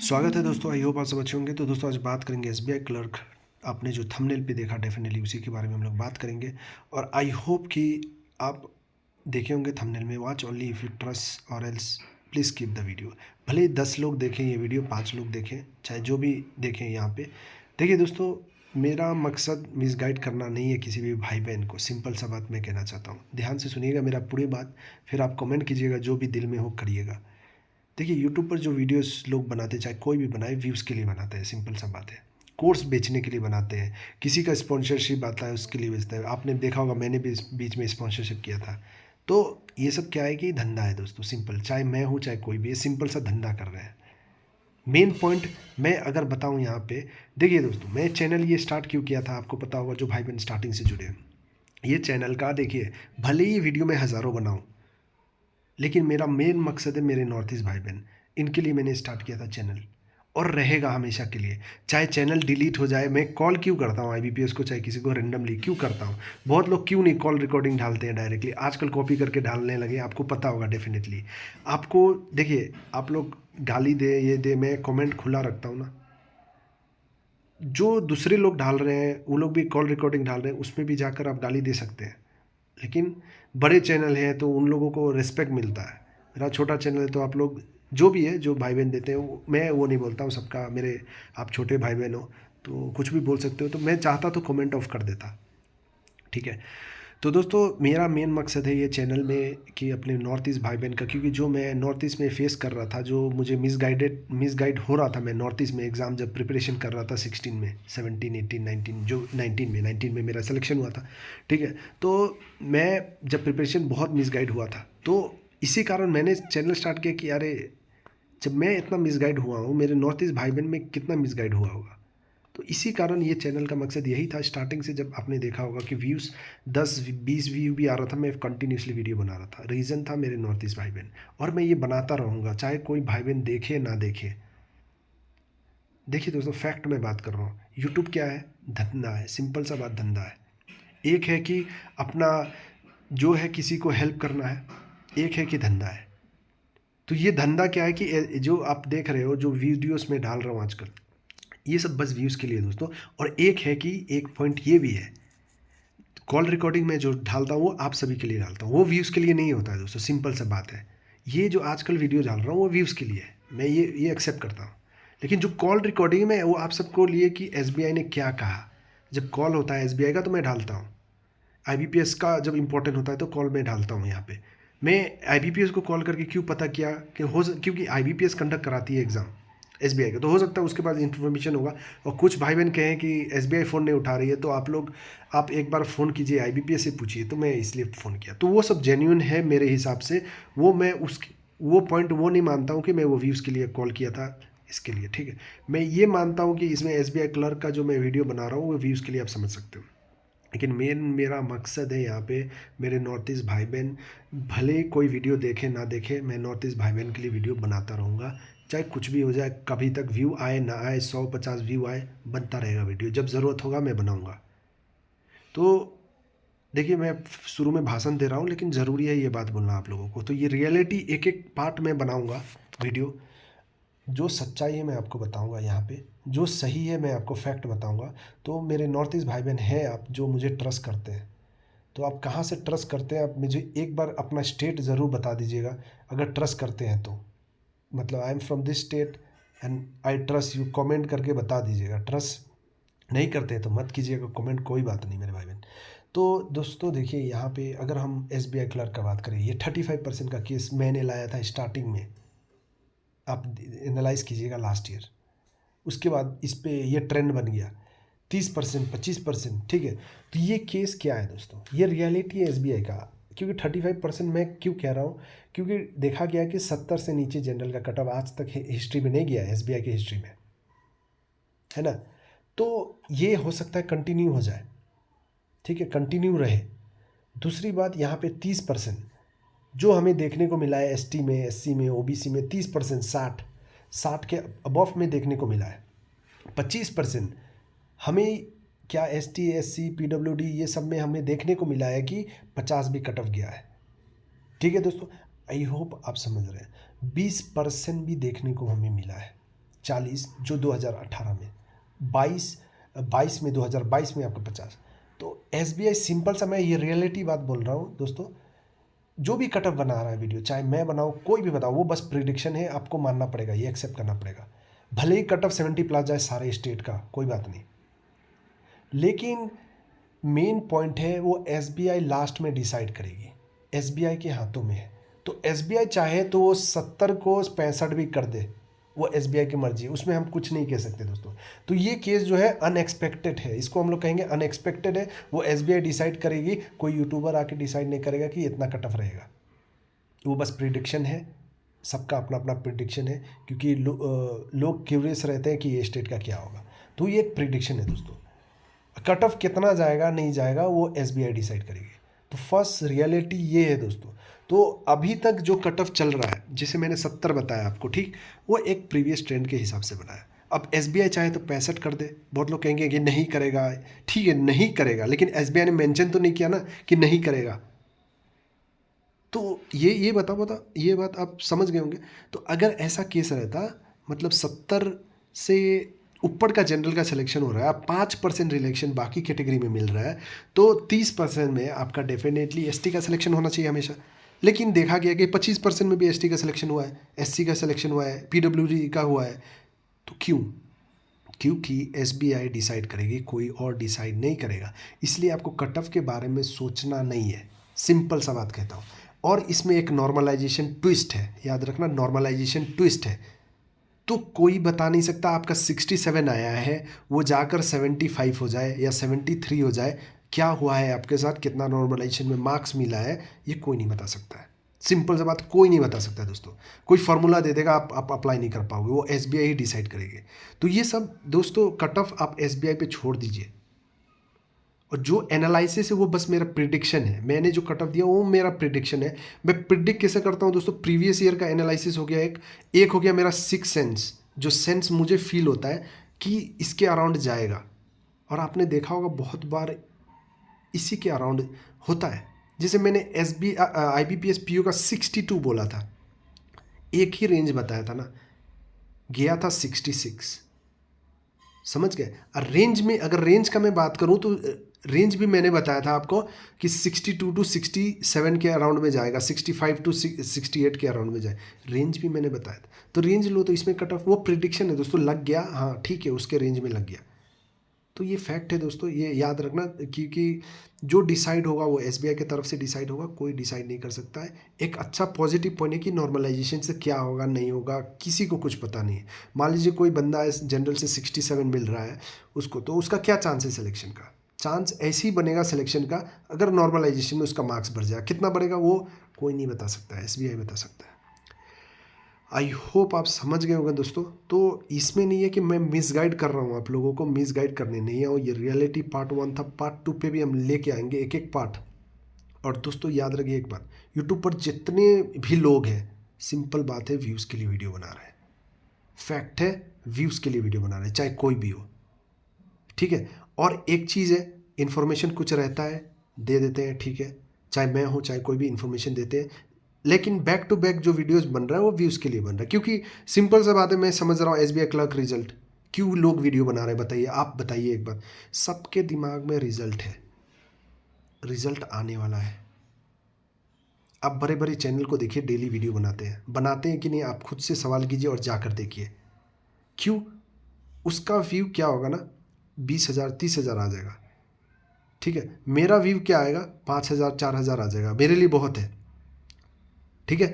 स्वागत है दोस्तों। आई होप आप सब अच्छे होंगे। तो दोस्तों आज बात करेंगे एसबीआई क्लर्क। आपने जो थंबनेल पे देखा डेफिनेटली उसी के बारे में हम लोग बात करेंगे। और आई होप कि आप देखे होंगे थंबनेल में, watch only if you trust or else please keep the video. भले ही 10 लोग देखें ये वीडियो, 5 लोग देखें, चाहे जो भी देखें यहाँ पे। देखिए दोस्तों, मेरा मकसद मिसगाइड करना नहीं है किसी भी भाई बहन को। सिंपल सा बात मैं कहना चाहता हूँ, ध्यान से सुनिएगा मेरा पूरी बात, फिर आप कमेंट कीजिएगा, जो भी दिल में हो करिएगा। देखिए यूट्यूब पर जो वीडियोस लोग बनाते हैं, चाहे कोई भी बनाए, व्यूज़ के लिए बनाते हैं। सिंपल सा बात है। कोर्स बेचने के लिए बनाते हैं, किसी का स्पॉन्सरशिप आता है उसके लिए बेचते हैं। आपने देखा होगा, मैंने भी इस बीच में स्पॉन्सरशिप किया था। तो ये सब क्या है कि धंधा है दोस्तों, सिंपल। चाहे मैं हूँ चाहे कोई भी, ये सिंपल सा धंधा कर रहे हैं। मेन पॉइंट मैं अगर बताऊँ यहाँ पे, देखिए दोस्तों, मैं चैनल ये स्टार्ट क्यों किया था आपको पता होगा, जो भाई बहन स्टार्टिंग से जुड़े हैं। ये चैनल का देखिए, भले ही वीडियो में हज़ारों बनाऊँ, लेकिन मेरा मेन मकसद है मेरे नॉर्थ ईस्ट भाई बहन। इनके लिए मैंने स्टार्ट किया था चैनल, और रहेगा हमेशा के लिए। चाहे चैनल डिलीट हो जाए, मैं कॉल क्यों करता हूँ आईबीपीएस को, चाहे किसी को रेंडमली क्यों करता हूँ। बहुत लोग क्यों नहीं कॉल रिकॉर्डिंग डालते हैं डायरेक्टली, आजकल कॉपी करके डालने लगे, आपको पता होगा डेफिनेटली। आपको देखिए, आप लोग गाली दे ये दे, मैं कमेंट खुला रखता हूँ ना। जो दूसरे लोग डाल रहे हैं, वो लोग भी कॉल रिकॉर्डिंग डाल रहे हैं, उसमें भी जाकर आप गाली दे सकते हैं। लेकिन बड़े चैनल हैं तो उन लोगों को रिस्पेक्ट मिलता है। मेरा छोटा चैनल है तो आप लोग जो भी है, जो भाई बहन देते हैं, मैं वो नहीं बोलता हूँ सबका। मेरे आप छोटे भाई बहन हो तो कुछ भी बोल सकते हो, तो मैं चाहता तो कमेंट ऑफ कर देता, ठीक है। तो दोस्तों, मेरा मेन मकसद है ये चैनल में कि अपने नॉर्थ ईस्ट भाई बहन का, क्योंकि जो मैं नॉर्थ ईस्ट में फेस कर रहा था, जो मुझे मिसगाइड हो रहा था, मैं नॉर्थ ईस्ट में एग्ज़ाम जब प्रिपरेशन कर रहा था 16 में, 17, 18, 19, जो 19 में मेरा सिलेक्शन हुआ था, ठीक है। तो मैं जब प्रिपरेशन बहुत मिसगाइड हुआ था, तो इसी कारण मैंने चैनल स्टार्ट किया कि अरे, जब मैं इतना मिसगाइड हुआ हूँ, मेरे नॉर्थ ईस्ट भाई बहन में कितना मिसगाइड हुआ होगा। तो इसी कारण ये चैनल का मकसद यही था स्टार्टिंग से। जब आपने देखा होगा कि व्यूज़ 10-20 व्यू भी आ रहा था, मैं कंटिन्यूसली वीडियो बना रहा था। रीज़न था मेरे नॉर्थ ईस्ट भाई बहन, और मैं ये बनाता रहूँगा चाहे कोई भाई बहन देखे ना देखे। देखिए दोस्तों, फैक्ट में बात कर रहा हूँ। यूट्यूब क्या है? धंधा है। सिंपल सा बात, धंधा है। एक है कि अपना जो है किसी को हेल्प करना है, एक है कि धंधा है। तो ये धंधा क्या है कि जो आप देख रहे हो, जो वीडियोस में डाल रहा हूँ आजकल, ये सब बस व्यूज़ के लिए दोस्तों। और एक है कि एक पॉइंट ये भी है, कॉल रिकॉर्डिंग में जो डालता हूँ वो आप सभी के लिए डालता हूँ, वो व्यूज़ के लिए नहीं होता है दोस्तों। सिंपल सा बात है। ये जो आजकल वीडियो डाल रहा हूँ वो व्यूज़ के लिए है, मैं ये एक्सेप्ट करता हूँ। लेकिन जो कॉल रिकॉर्डिंग में, वो आप सबको लिए कि एसबीआई ने क्या कहा। जब कॉल होता है एसबीआई का तो मैं डालता हूँ। आईबीपीएस का जब इंपॉर्टेंट होता है तो कॉल में डालता हूँ। यहाँ पे मैं आईबीपीएस को कॉल करके क्यों पता किया कि क्योंकि आईबीपीएस कंडक्ट कराती है एग्ज़ाम एसबीआई का, तो हो सकता है उसके पास इन्फॉर्मेशन होगा। और कुछ भाई बहन कहें कि एसबीआई फ़ोन नहीं उठा रही है, तो आप एक बार फ़ोन कीजिए आईबीपीएस से पूछिए। तो मैं इसलिए फ़ोन किया, तो वो सब जेन्युइन है मेरे हिसाब से। मैं वो पॉइंट वो नहीं मानता हूँ कि मैं वो व्यूज़ के लिए कॉल किया था इसके लिए, ठीक है। मैं ये मानता हूँ कि इसमें एसबीआई क्लर्क का जो मैं वीडियो बना रहा हूँ वो व्यूज़ के लिए आप समझ सकते हो। लेकिन मेरा मकसद है यहाँ पे, मेरे नॉर्थ ईस्ट भाई बहन, भले कोई वीडियो देखे ना देखे, मैं नॉर्थ ईस्ट भाई बहन के लिए वीडियो बनाता रहूँगा। चाहे कुछ भी हो जाए, कभी तक व्यू आए ना आए, 100-50 व्यू आए, बनता रहेगा वीडियो। जब ज़रूरत होगा मैं बनाऊँगा। तो देखिए, मैं शुरू में भाषण दे रहा हूँ, लेकिन ज़रूरी है ये बात बोलना आप लोगों को। तो ये रियलिटी एक एक पार्ट में बनाऊँगा वीडियो। जो सच्चाई है मैं आपको बताऊंगा यहाँ पे, जो सही है मैं आपको फैक्ट बताऊंगा। तो मेरे नॉर्थ ईस्ट भाई बहन हैं आप, जो मुझे ट्रस्ट करते हैं, तो आप कहाँ से ट्रस्ट करते हैं, आप मुझे एक बार अपना स्टेट ज़रूर बता दीजिएगा। अगर ट्रस्ट करते हैं तो, मतलब I am from this state and I trust you, comment करके बता दीजिएगा। ट्रस्ट नहीं करते हैं तो मत कीजिएगा कमेंट, कोई बात नहीं मेरे भाई बहन। तो दोस्तों देखिए, यहाँ पे अगर हम एसबीआई क्लर्क का बात करें, ये 35% का केस मैंने लाया था स्टार्टिंग में। आप एनालाइज कीजिएगा लास्ट ईयर। उसके बाद इस पे ये ट्रेंड बन गया 30%, 25%, ठीक है। तो ये केस क्या है दोस्तों, ये रियलिटी है एसबीआई का। क्योंकि 35% मैं क्यों कह रहा हूँ, क्योंकि देखा गया कि 70 से नीचे जनरल का कट ऑफ आज तक हिस्ट्री में नहीं गया है, एसबीआई की हिस्ट्री में, है ना। तो ये हो सकता है कंटिन्यू हो जाए, ठीक है, कंटिन्यू रहे। दूसरी बात, यहाँ पे 30% जो हमें देखने को मिला है एसटी में, एससी में, ओबीसी में 30%, 60 के अबव में देखने को मिला है। 25% हमें क्या एसटी, एससी, पीडब्ल्यूडी ये सब में हमें देखने को मिला है कि 50 भी कट ऑफ गया है, ठीक है दोस्तों। आई होप आप समझ रहे हैं। 20% भी देखने को हमें मिला है, 40 जो 2018 में, 22 में 2022 में आपका 50। तो SBI सिंपल सा, मैं ये रियलिटी बात बोल रहा हूँ दोस्तों, जो भी कटअप बना रहा है वीडियो, चाहे मैं बनाऊँ कोई भी बताऊँ, वो बस प्रिडिक्शन है, आपको मानना पड़ेगा, ये एक्सेप्ट करना पड़ेगा। भले ही कटअप 70 प्लस जाए सारे स्टेट का, कोई बात नहीं, लेकिन मेन पॉइंट है वो SBI लास्ट में डिसाइड करेगी, SBI के हाथों में है। तो SBI चाहे तो वो 70 को 65 भी कर दे, वो SBI की मर्जी है, उसमें हम कुछ नहीं कह सकते दोस्तों। तो ये केस जो है अनएक्सपेक्टेड है, इसको हम लोग कहेंगे अनएक्सपेक्टेड है। वो SBI डिसाइड करेगी, कोई यूट्यूबर आके डिसाइड नहीं करेगा कि इतना कट ऑफ रहेगा। वो बस प्रिडिक्शन है, सबका अपना अपना प्रिडिक्शन है, क्योंकि लोग क्यूरियस रहते हैं कि ये स्टेट का क्या होगा। तो ये एक प्रिडिक्शन है दोस्तों। कट ऑफ कितना जाएगा नहीं जाएगा वो SBI डिसाइड करेगी। तो फर्स्ट रियलिटी ये है दोस्तों। तो अभी तक जो कट ऑफ चल रहा है, जैसे मैंने 70 बताया आपको, ठीक, वो एक प्रीवियस ट्रेंड के हिसाब से बनाया। अब SBI चाहे तो 65 कर दे। बहुत लोग कहेंगे कि नहीं करेगा, ठीक है नहीं करेगा, लेकिन SBI ने मेंशन तो नहीं किया ना कि नहीं करेगा। तो ये बताओ ये बात आप समझ गए होंगे। तो अगर ऐसा केस रहता, मतलब 70 से ऊपर का जनरल का सिलेक्शन हो रहा है, 5% रिलेक्शन बाकी कैटेगरी में मिल रहा है, तो 30% में आपका डेफिनेटली ST का सिलेक्शन होना चाहिए हमेशा। लेकिन देखा गया कि 25% में भी ST का सिलेक्शन हुआ है, SC का सिलेक्शन हुआ है, PWD का हुआ है। तो क्यों? क्योंकि SBI डिसाइड करेगी, कोई और डिसाइड नहीं करेगा। इसलिए आपको कट ऑफ के बारे में सोचना नहीं है, सिंपल सा बात कहता हूँ। और इसमें एक नॉर्मलाइजेशन ट्विस्ट है, याद रखना, नॉर्मलाइजेशन ट्विस्ट है। तो कोई बता नहीं सकता आपका 67 आया है वो जाकर 75 हो जाए या 73 हो जाए। क्या हुआ है आपके साथ, कितना नॉर्मलाइजेशन में मार्क्स मिला है, ये कोई नहीं बता सकता है। सिंपल सा बात, कोई नहीं बता सकता है दोस्तों। कोई फार्मूला दे देगा, आप अप्लाई नहीं कर पाओगे, वो SBI ही डिसाइड करेगी। तो ये सब दोस्तों कट ऑफ आप SBI पे छोड़ दीजिए। और जो एनालिसिस है वो बस मेरा प्रिडिक्शन है। मैंने जो कट ऑफ दिया वो मेरा प्रिडिक्शन है। मैं प्रिडिक्ट कैसे करता हूँ दोस्तों, प्रीवियस ईयर का एनालिसिस हो गया एक हो गया मेरा 6 सेंस, जो सेंस मुझे फील होता है कि इसके अराउंड जाएगा। और आपने देखा होगा बहुत बार इसी के अराउंड होता है। जैसे मैंने IBPS PO का 62 बोला था, एक ही रेंज बताया था ना, गया था 66, समझ गए। और रेंज में, अगर रेंज का मैं बात करूं तो रेंज भी मैंने बताया था आपको कि 62 टू 67 के अराउंड में जाएगा, 65 टू 68 के अराउंड में जाए, रेंज भी मैंने बताया था। तो रेंज लो, तो इसमें कट ऑफ वो प्रिडिक्शन है दोस्तों, लग गया, हाँ ठीक है, उसके रेंज में लग गया। तो ये फैक्ट है दोस्तों, ये याद रखना, क्योंकि जो डिसाइड होगा वो SBI की तरफ से डिसाइड होगा, कोई डिसाइड नहीं कर सकता है। एक अच्छा पॉजिटिव पॉइंट है कि नॉर्मलाइजेशन से क्या होगा नहीं होगा किसी को कुछ पता नहीं है। मान लीजिए कोई बंदा है जनरल से 67 मिल रहा है उसको, तो उसका क्या चांस है सिलेक्शन का? चांस ऐसे ही बनेगा सिलेक्शन का अगर नॉर्मलाइजेशन में उसका मार्क्स बढ़ जाए। कितना बढ़ेगा वो कोई नहीं बता सकता है, SBI बता सकता है। आई होप आप समझ गए होंगे दोस्तों। तो इसमें नहीं है कि मैं मिसगाइड कर रहा हूँ आप लोगों को, मिसगाइड करने नहीं है। और ये रियलिटी पार्ट 1 था, पार्ट 2 पे भी हम लेके आएंगे एक एक पार्ट। और दोस्तों याद रखिए एक बात, यूट्यूब पर जितने भी लोग हैं, सिंपल बात है, व्यूज़ के लिए वीडियो बना रहे हैं। फैक्ट है, व्यूज़ के लिए वीडियो बना रहे हैं, चाहे कोई भी हो, ठीक है। और एक चीज़ है, इन्फॉर्मेशन कुछ रहता है दे देते हैं, ठीक है, चाहे मैं हूँ चाहे कोई भी इन्फॉर्मेशन देते हैं। लेकिन बैक टू बैक जो वीडियोस बन रहा है वो व्यूज़ के लिए बन रहा है, क्योंकि सिंपल सा बात है, मैं समझ रहा हूँ SBI क्लर्क रिजल्ट क्यों लोग वीडियो बना रहे हैं, बताइए, आप बताइए एक बात। सबके दिमाग में रिजल्ट है, रिजल्ट आने वाला है। आप बड़े बड़े चैनल को देखिए, डेली वीडियो बनाते हैं कि नहीं, आप खुद से सवाल कीजिए और जाकर देखिए क्यों। उसका व्यू क्या होगा ना, 20,000 30,000 आ जाएगा, ठीक है। मेरा व्यू क्या आएगा, 5,000 4,000 आ जाएगा, मेरे लिए बहुत है, ठीक है।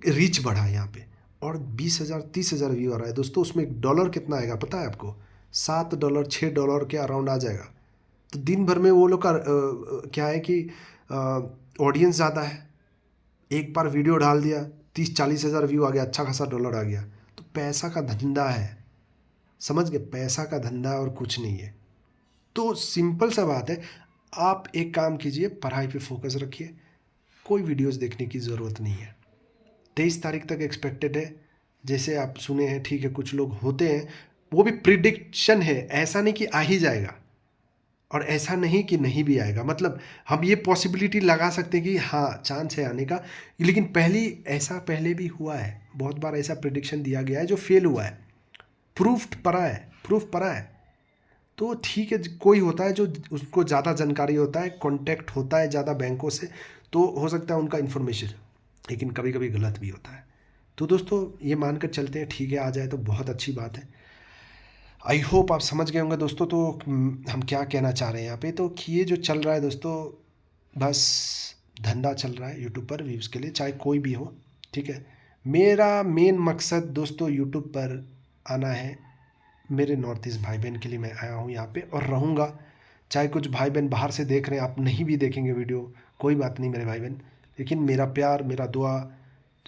रीच बढ़ा यहाँ पे, और 20,000 30,000 व्यू आ रहा है दोस्तों। उसमें $1 कितना आएगा पता है आपको? $7 $6 के अराउंड आ जाएगा। तो दिन भर में वो लोग का क्या है कि ऑडियंस ज़्यादा है, एक बार वीडियो डाल दिया 30-40 हज़ार व्यू आ गया, अच्छा खासा $1 आ गया। तो पैसा का धंधा है, समझ गए, पैसा का धंधा और कुछ नहीं है। तो सिंपल सा बात है, आप एक काम कीजिए, पढ़ाई पे फोकस रखिए, कोई वीडियोस देखने की ज़रूरत नहीं है। 23 तारीख तक एक्सपेक्टेड है, जैसे आप सुने हैं, ठीक है, कुछ लोग होते हैं, वो भी प्रिडिक्शन है, ऐसा नहीं कि आ ही जाएगा और ऐसा नहीं कि नहीं भी आएगा। मतलब हम ये पॉसिबिलिटी लगा सकते हैं कि हाँ चांस है आने का, लेकिन ऐसा पहले भी हुआ है, बहुत बार ऐसा प्रिडिक्शन दिया गया है जो फेल हुआ है। प्रूफ पड़ा है। तो ठीक है, कोई होता है जो उसको ज़्यादा जानकारी होता है, कॉन्टैक्ट होता है ज़्यादा बैंकों से, तो हो सकता है उनका इन्फॉर्मेशन, लेकिन कभी कभी गलत भी होता है। तो दोस्तों ये मानकर चलते हैं, ठीक है, आ जाए तो बहुत अच्छी बात है। आई होप आप समझ गए होंगे दोस्तों। तो हम क्या कहना चाह रहे हैं यहाँ पे, तो कि ये जो चल रहा है दोस्तों, बस धंधा चल रहा है यूट्यूब पर व्यूज़ के लिए, चाहे कोई भी हो, ठीक है। मेरा मेन मकसद दोस्तों यूट्यूब पर आना है, मेरे नॉर्थ ईस्ट भाई बहन के लिए मैं आया हूँ यहाँ पे और रहूँगा। चाहे कुछ भाई बहन बाहर से देख रहे हैं, आप नहीं भी देखेंगे वीडियो, कोई बात नहीं मेरे भाई बहन, लेकिन मेरा प्यार, मेरा दुआ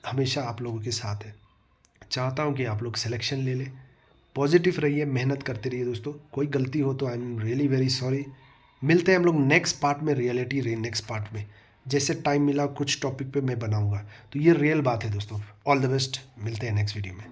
हमेशा आप लोगों के साथ है। चाहता हूँ कि आप लोग सिलेक्शन ले लें, पॉजिटिव रहिए, मेहनत करते रहिए दोस्तों। कोई गलती हो तो I am really very sorry. मिलते हैं हम लोग नेक्स्ट पार्ट में, रियलिटी रे नेक्स्ट पार्ट में, जैसे टाइम मिला कुछ टॉपिक पे मैं बनाऊंगा। तो ये रियल बात है दोस्तों। ऑल द बेस्ट, मिलते हैं नेक्स्ट वीडियो में।